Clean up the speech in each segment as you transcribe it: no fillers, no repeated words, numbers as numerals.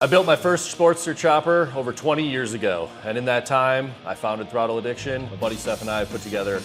I built my first Sportster chopper over 20 years ago, and in that time, I founded Throttle Addiction. My buddy Seth and I put together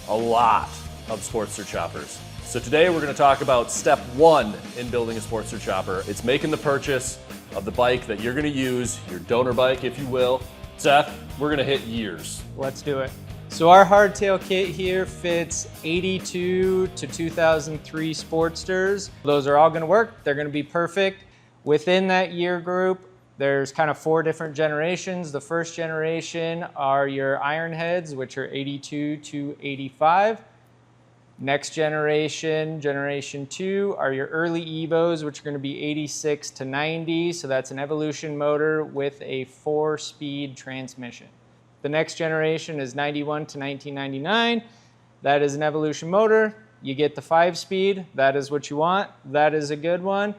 a lot of Sportster choppers. So today we're going to talk about step one in building a Sportster chopper. It's making the purchase of the bike that you're going to use, your donor bike, if you will. Seth, we're going to hit years. Let's do it. So our hardtail kit here fits 82 to 2003 Sportsters. Those are all going to work. They're going to be perfect. Within that year group, there's kind of four different generations. The first generation are your iron heads, which are 82 to 85. Next generation, generation 2, are your early Evos, which are going to be 86 to 90. So that's an Evolution motor with a 4-speed transmission. The next generation is 91 to 1999. That is an Evolution motor. You get the 5-speed. That is what you want. That is a good one.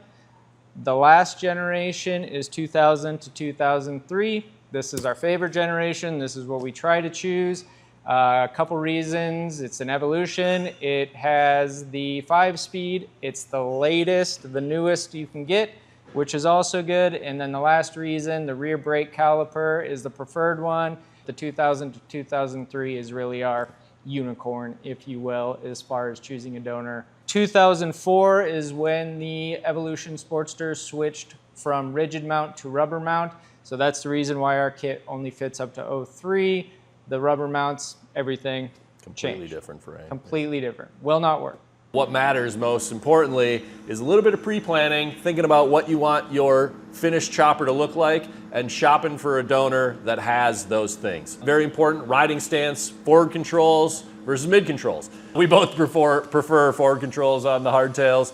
The last generation is 2000 to 2003. This is our favorite generation. This is what we try to choose. A couple reasons. It's an Evolution. It has the 5-speed. It's the latest, the newest you can get, which is also good. And then the last reason, the rear brake caliper is the preferred one. The 2000 to 2003 is really our unicorn, if you will, as far as choosing a donor. 2004 is when the Evolution Sportster switched from rigid mount to rubber mount. So that's the reason why our kit only fits up to 03. The rubber mounts, everything Completely changed. different frame. Completely different. Will not work. What matters most importantly is a little bit of pre-planning, thinking about what you want your finished chopper to look like, and shopping for a donor that has those things. Very important, riding stance, forward controls versus mid controls. We both prefer forward controls on the hardtails.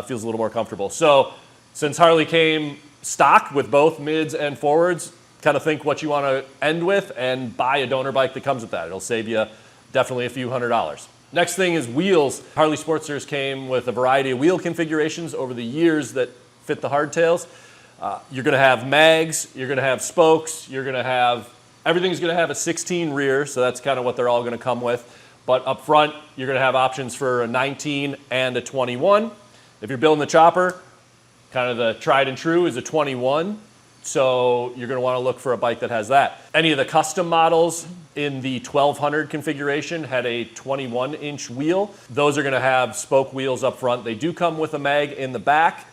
Feels a little more comfortable. So since Harley came stock with both mids and forwards, kind of think what you want to end with and buy a donor bike that comes with that. It'll save you definitely a few $100s. Next thing is wheels. Harley Sportsters came with a variety of wheel configurations over the years that fit the hardtails. You're going to have mags, you're going to have spokes, everything's going to have a 16 rear, so that's kind of what they're all going to come with. But up front, you're going to have options for a 19 and a 21. If you're building the chopper, kind of the tried and true is a 21. So you're going to want to look for a bike that has that. Any of the custom models in the 1200 configuration had a 21-inch wheel. Those are going to have spoke wheels up front. They do come with a mag in the back,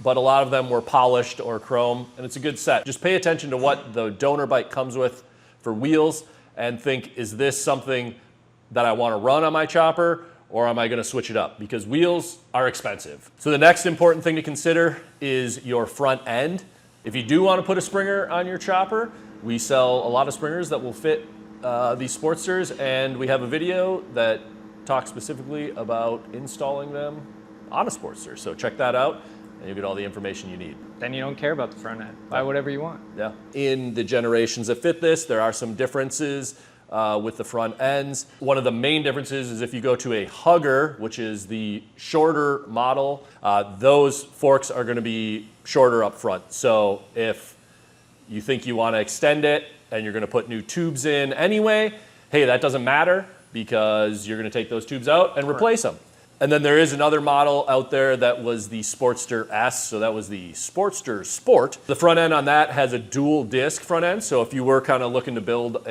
but a lot of them were polished or chrome, and it's a good set. Just pay attention to what the donor bike comes with for wheels and think, is this something that I want to run on my chopper, or am I going to switch it up? Because wheels are expensive. So the next important thing to consider is your front end. If you do want to put a springer on your chopper, we sell a lot of springers that will fit these Sportsters, and we have a video that talks specifically about installing them on a Sportster. So check that out, and you'll get all the information you need. Then you don't care about the front end. Buy whatever you want. Yeah. In the generations that fit this, there are some differences with the front ends. One of the main differences is if you go to a hugger, which is the shorter model, those forks are going to be shorter up front. So if you think you want to extend it and you're going to put new tubes in anyway, hey, that doesn't matter because you're going to take those tubes out and replace them. And then there is another model out there that was the Sportster S, so that was the Sportster Sport. The front end on that has a dual disc front end, so if you were kind of looking to build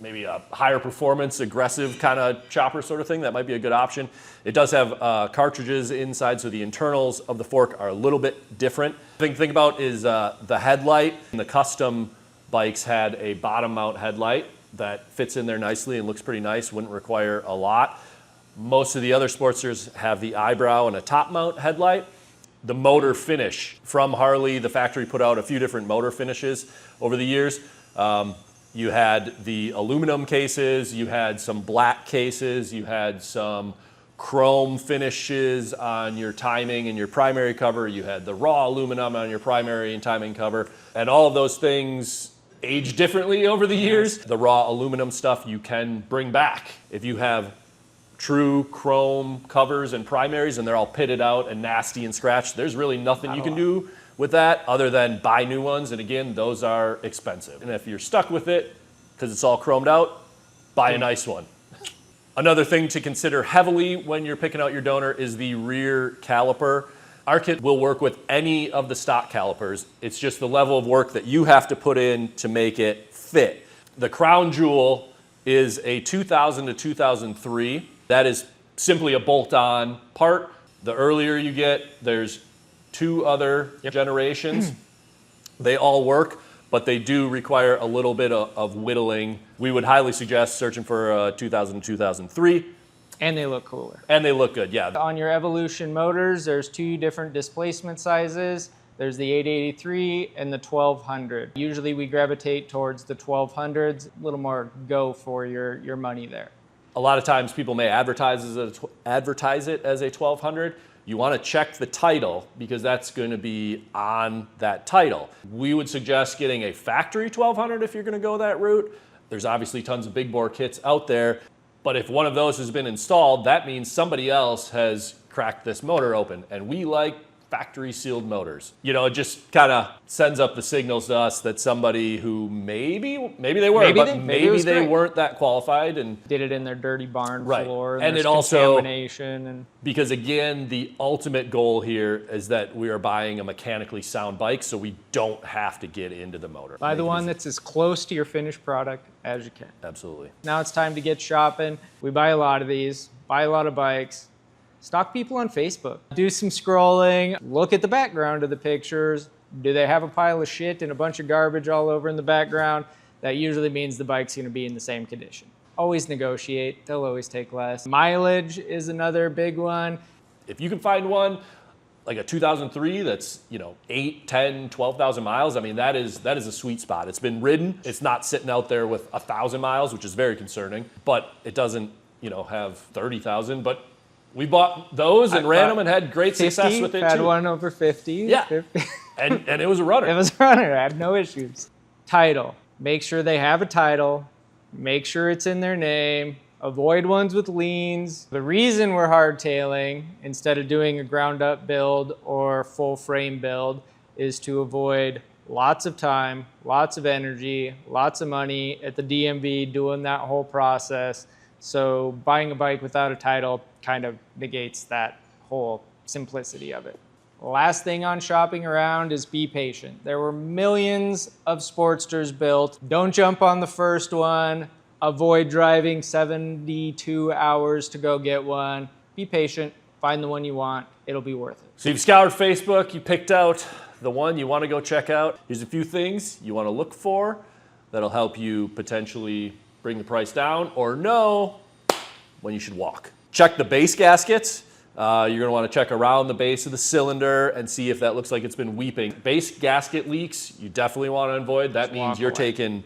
maybe a higher performance, aggressive kind of chopper sort of thing, that might be a good option. It does have cartridges inside, so the internals of the fork are a little bit different. The thing to think about is the headlight. The custom bikes had a bottom mount headlight that fits in there nicely and looks pretty nice, wouldn't require a lot. Most of the other Sportsters have the eyebrow and a top mount headlight. The motor finish from Harley, the factory put out a few different motor finishes over the years. You had the aluminum cases, you had some black cases, you had some chrome finishes on your timing and your primary cover, you had the raw aluminum on your primary and timing cover, and all of those things age differently over the years. The raw aluminum stuff you can bring back. If you have true chrome covers and primaries and they're all pitted out and nasty and scratched, there's really nothing you can do with that other than buy new ones, and again, those are expensive. And if you're stuck with it because it's all chromed out, buy a nice one. Another thing to consider heavily when you're picking out your donor is the rear caliper. Our kit will work with any of the stock calipers. It's just the level of work that you have to put in to make it fit. The crown jewel is a 2000 to 2003. That is simply a bolt-on part. The earlier you get, there's 2 other generations. They all work, but they do require a little bit of whittling. We would highly suggest searching for 2000 to 2003. And they look cooler. And they look good, yeah. On your Evolution motors, there's 2 different displacement sizes. There's the 883 and the 1200. Usually we gravitate towards the 1200s, a little more go for your money there. A lot of times people may advertise it as a 1200. You want to check the title because that's going to be on that title. We would suggest getting a factory 1200 if you're going to go that route. There's obviously tons of big bore kits out there, but if one of those has been installed, that means somebody else has cracked this motor open, and we like factory sealed motors. You know, it just kind of sends up the signals to us that somebody who maybe they were, maybe they weren't that qualified and did it in their dirty barn right. floor. And it also contamination and because again, the ultimate goal here is that we are buying a mechanically sound bike, so we don't have to get into the motor. Buy the one that's as close to your finished product as you can. Absolutely. Now it's time to get shopping. We buy a lot of these, buy a lot of bikes. Stalk people on Facebook. Do some scrolling. Look at the background of the pictures. Do they have a pile of shit and a bunch of garbage all over in the background? That usually means the bike's going to be in the same condition. Always negotiate. They'll always take less. Mileage is another big one. If you can find one like a 2003 that's, 8, 10, 12,000 miles, I mean, that is a sweet spot. It's been ridden. It's not sitting out there with 1,000 miles, which is very concerning, but it doesn't, have 30,000, but we bought those and ran them and had great success with it had too. one over 50. Yeah, 50. and it was a runner. It was a runner. I had no issues. Title. Make sure they have a title. Make sure it's in their name. Avoid ones with liens. The reason we're hardtailing instead of doing a ground up build or full frame build is to avoid lots of time, lots of energy, lots of money at the DMV doing that whole process. So buying a bike without a title kind of negates that whole simplicity of it. Last thing on shopping around is be patient. There were millions of Sportsters built. Don't jump on the first one. Avoid driving 72 hours to go get one. Be patient. Find the one you want. It'll be worth it. So you've scoured Facebook. You picked out the one you want to go check out. Here's a few things you want to look for that'll help you potentially bring the price down or know when you should walk. Check the base gaskets. You're going to want to check around the base of the cylinder and see if that looks like it's been weeping. Base gasket leaks, you definitely want to avoid. That means you're taking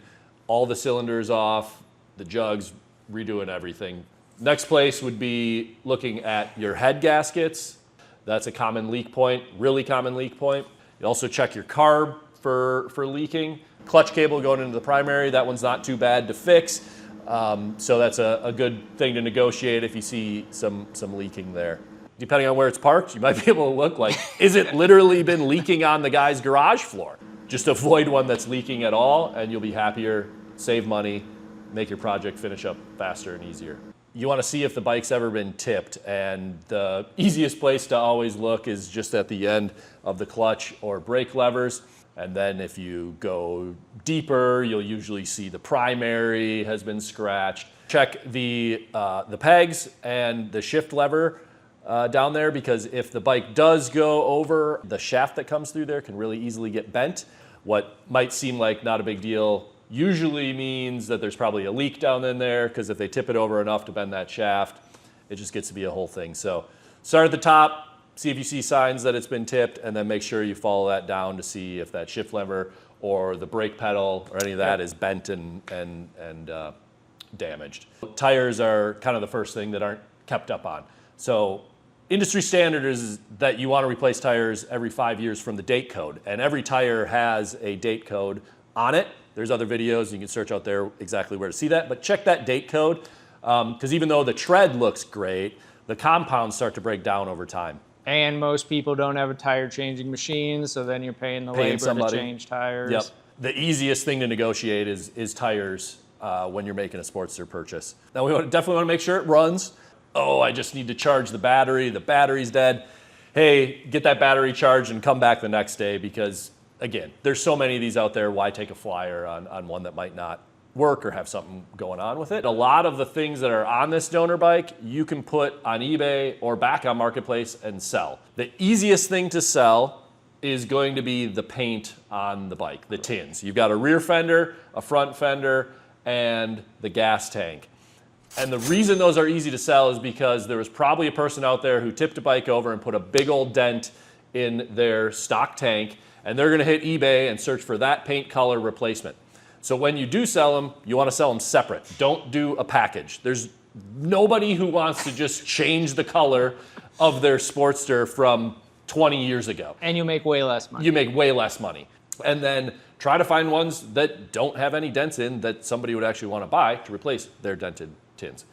all the cylinders off, the jugs, redoing everything. Next place would be looking at your head gaskets. That's a common leak point, really common leak point. You also check your carb for leaking. Clutch cable going into the primary, that one's not too bad to fix. So that's a good thing to negotiate if you see some leaking there. Depending on where it's parked, you might be able to look like, is it literally been leaking on the guy's garage floor? Just avoid one that's leaking at all and you'll be happier, save money, make your project finish up faster and easier. You want to see if the bike's ever been tipped, and the easiest place to always look is just at the end of the clutch or brake levers. And then if you go deeper, you'll usually see the primary has been scratched. Check the pegs and the shift lever down there, because if the bike does go over, the shaft that comes through there can really easily get bent. What might seem like not a big deal usually means that there's probably a leak down in there, because if they tip it over enough to bend that shaft, it just gets to be a whole thing. So start at the top, see if you see signs that it's been tipped, and then make sure you follow that down to see if that shift lever or the brake pedal or any of that is bent and damaged. Tires are kind of the first thing that aren't kept up on. So industry standard is that you want to replace tires every 5 years from the date code, and every tire has a date code on it. There's other videos, you can search out there exactly where to see that, but check that date code, because even though the tread looks great, the compounds start to break down over time. And most people don't have a tire changing machine, so then you're paying the labor to change tires. Yep. The easiest thing to negotiate is tires when you're making a Sportster purchase. Now we definitely want to make sure it runs. Oh, I just need to charge the battery. The battery's dead. hey, get that battery charged and come back the next day because, again, there's so many of these out there. Why take a flyer on one that might not work or have something going on with it? A lot of the things that are on this donor bike, you can put on eBay or back on Marketplace and sell. The easiest thing to sell is going to be the paint on the bike, the tins. You've got a rear fender, a front fender, and the gas tank. And the reason those are easy to sell is because there was probably a person out there who tipped a bike over and put a big old dent in their stock tank, and they're gonna hit eBay and search for that paint color replacement. So when you do sell them, you wanna sell them separate. Don't do a package. There's nobody who wants to just change the color of their Sportster from 20 years ago. And you make way less money. You make way less money. And then try to find ones that don't have any dents in that somebody would actually want to buy to replace their dented tins.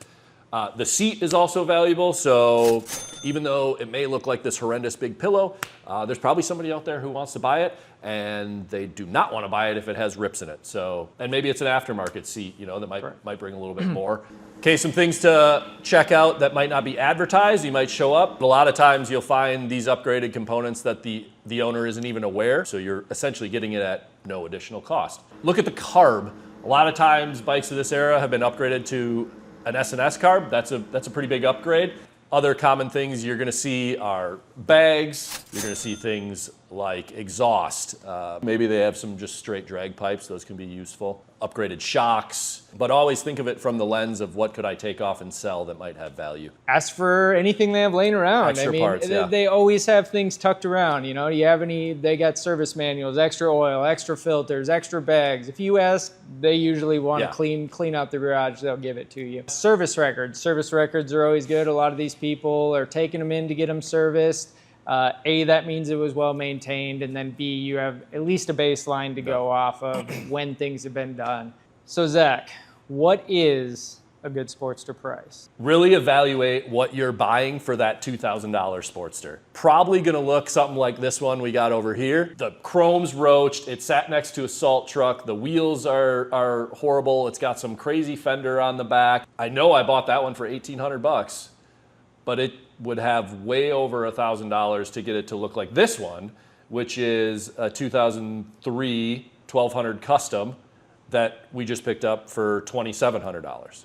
The seat is also valuable, so even though it may look like this horrendous big pillow, there's probably somebody out there who wants to buy it, and they do not want to buy it if it has rips in it. So, and maybe it's an aftermarket seat, you know, that might bring a little bit more. Okay, some things to check out that might not be advertised. You might show up. A lot of times you'll find these upgraded components that the owner isn't even aware, so you're essentially getting it at no additional cost. Look at the carb. A lot of times bikes of this era have been upgraded to an S&S carb. That's a pretty big upgrade. Other common things you're gonna see are bags. You're gonna see things like exhaust. Maybe they have some just straight drag pipes. Those can be useful. Upgraded shocks. But always think of it from the lens of what could I take off and sell that might have value. Ask for anything they have laying around. Extra parts, yeah. They always have things tucked around. You know, do you have any, they got service manuals, extra oil, extra filters, extra bags. If you ask, they usually want to clean out the garage, they'll give it to you. Service records. Service records are always good. A lot of these people are taking them in to get them serviced. A, that means it was well maintained, and then B, you have at least a baseline to go off of when things have been done. So Zach, what is a good Sportster price? Really evaluate what you're buying for that $2,000 Sportster. Probably gonna look something like this one we got over here. The chrome's roached, it sat next to a salt truck, the wheels are horrible, it's got some crazy fender on the back. I know I bought that one for 1,800 bucks, but it would have way over $1,000 to get it to look like this one, which is a 2003 1200 custom that we just picked up for $2,700.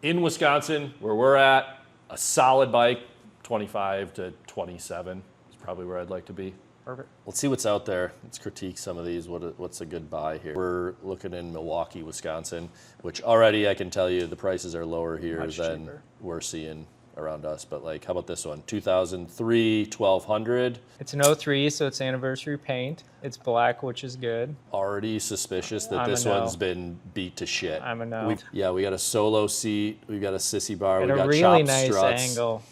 In Wisconsin, where we're at, a solid bike, 25 to 27 is probably where I'd like to be. Perfect. Let's see what's out there. Let's critique some of these. What's a good buy here? We're looking in Milwaukee, Wisconsin, which already I can tell you the prices are lower here than we're seeing around us. But like, how about this one? 2003 1200. It's an 03, so it's anniversary paint. It's black, which is good. Already suspicious that this one's been beat to shit. I'm a no. We got a solo seat. We've got a sissy bar. And We got a really chopped nice struts. angle.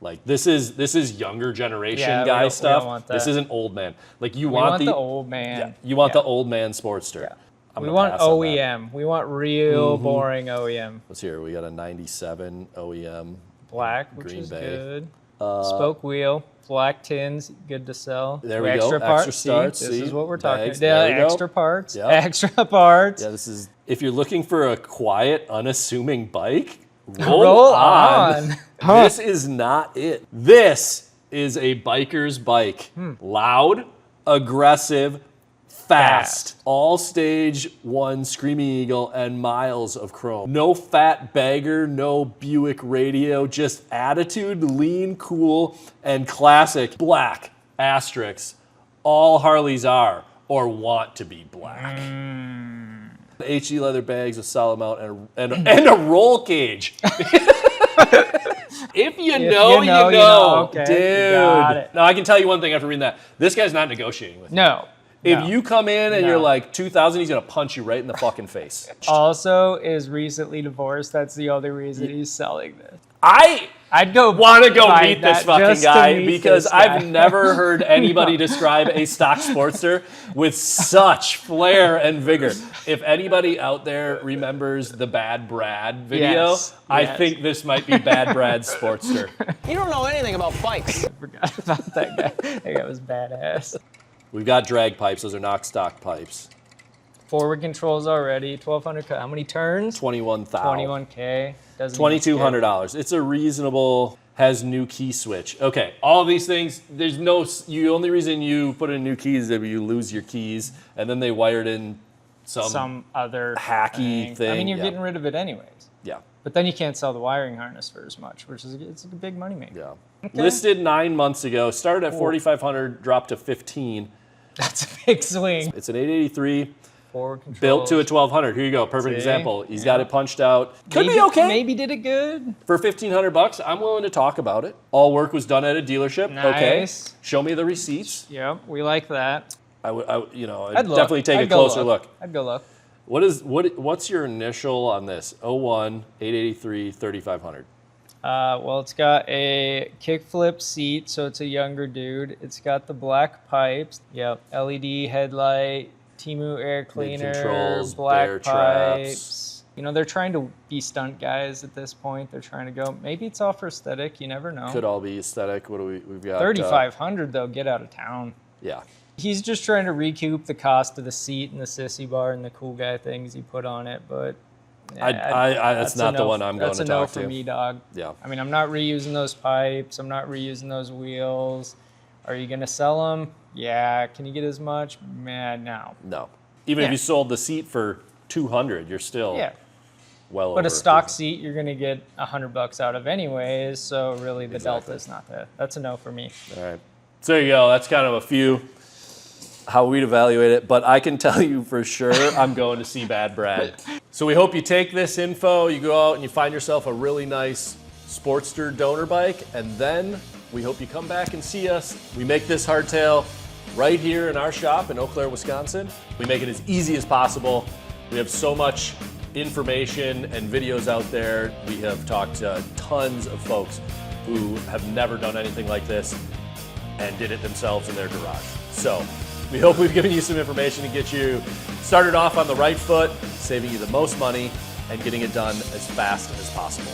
Like this is younger generation Yeah, guy we stuff. don't want that. This isn't old man. Like We want the old man. Yeah, you want the old man Sportster. Yeah. We want OEM. We want real boring OEM. What's here? We got a 97 OEM. Black, which Green is Bay. good. Spoke wheel, black tins, good to sell. There we extra go. Parts. Extra starts. This is what we're talking bags. about. There we go. Extra parts. Yep. Extra parts. Yeah, this is. If you're looking for a quiet, unassuming bike, roll on. This is not it. This is a biker's bike. Loud, aggressive, fast. All stage 1 Screaming Eagle and miles of chrome. No fat bagger, no Buick radio, just attitude, lean, cool, and classic. Black, asterisks. All Harleys are or want to be black. HE leather bags, a solid mount, and a roll cage. If you know, you know. Okay, Dude. got it. Now, I can tell you one thing after reading that. This guy's not negotiating with you. No. If you come in and you're like 2,000, he's going to punch you right in the fucking face. Also is recently divorced. That's the other reason he's selling this. I'd go want to go buy meet this that fucking just to guy meet because this guy. I've never heard anybody describe a stock Sportster with such flair and vigor. If anybody out there remembers the Bad Brad video, I think this might be Bad Brad's Sportster. You don't know anything about bikes. I forgot about that guy. That guy was badass. We've got drag pipes. Those are knock stock pipes. Forward controls already. 1,200. How many turns? 21,000. 21K. $2,200. It's a reasonable. has new key switch. Okay, all of these things, there's no, the only reason you put in new keys is if you lose your keys, and then they wired in some other hacky thing. I mean, you're Yeah. getting rid of it anyways. Yeah. But then you can't sell the wiring harness for as much, which is it's a big money maker. Yeah. Okay. Listed 9 months ago, started at 4,500, dropped to 15. That's a big swing. It's an 883, Forward control. built to a 1200. Here you go, perfect See? example. He's got it punched out. Could be okay. Maybe did it good. For $1,500, I'm willing to talk about it. All work was done at a dealership. Okay. Nice. Show me the receipts. Yep, we like that. I'd I'd look. definitely take I'd a go closer look. I'd go look. What's your initial on this? 01, 883, 3,500. Well, it's got a kickflip seat, so it's a younger dude. It's got the black pipes. Yep, LED headlight, Temu air cleaner, Mid-controls, black bear pipes. traps. You know, they're trying to be stunt guys at this point. They're trying to go. Maybe it's all for aesthetic. You never know. Could all be aesthetic. What do we've got? 3,500 though. Get out of town. Yeah. He's just trying to recoup the cost of the seat and the sissy bar and the cool guy things he put on it, but That's not the one I'm going to That's a no talk for to. me, dog. Yeah. I mean, I'm not reusing those pipes. I'm not reusing those wheels. Are you going to sell them? Yeah. Can you get as much? Man, no. No. Even if Yeah. you sold the seat for 200, you're still Yeah. well But over. a stock seat, you're going to get $100 out of anyways. So really, the Exactly. delta is not that. That's a no for me. All right. So there you go. That's kind of a few how we'd evaluate it. But I can tell you for sure I'm going to see Bad Brad. So we hope you take this info, you go out and you find yourself a really nice Sportster donor bike, and then we hope you come back and see us. We make this hardtail right here in our shop in Eau Claire, Wisconsin. We make it as easy as possible. We have so much information and videos out there. We have talked to tons of folks who have never done anything like this and did it themselves in their garage. So we hope we've given you some information to get you started off on the right foot, saving you the most money, and getting it done as fast as possible.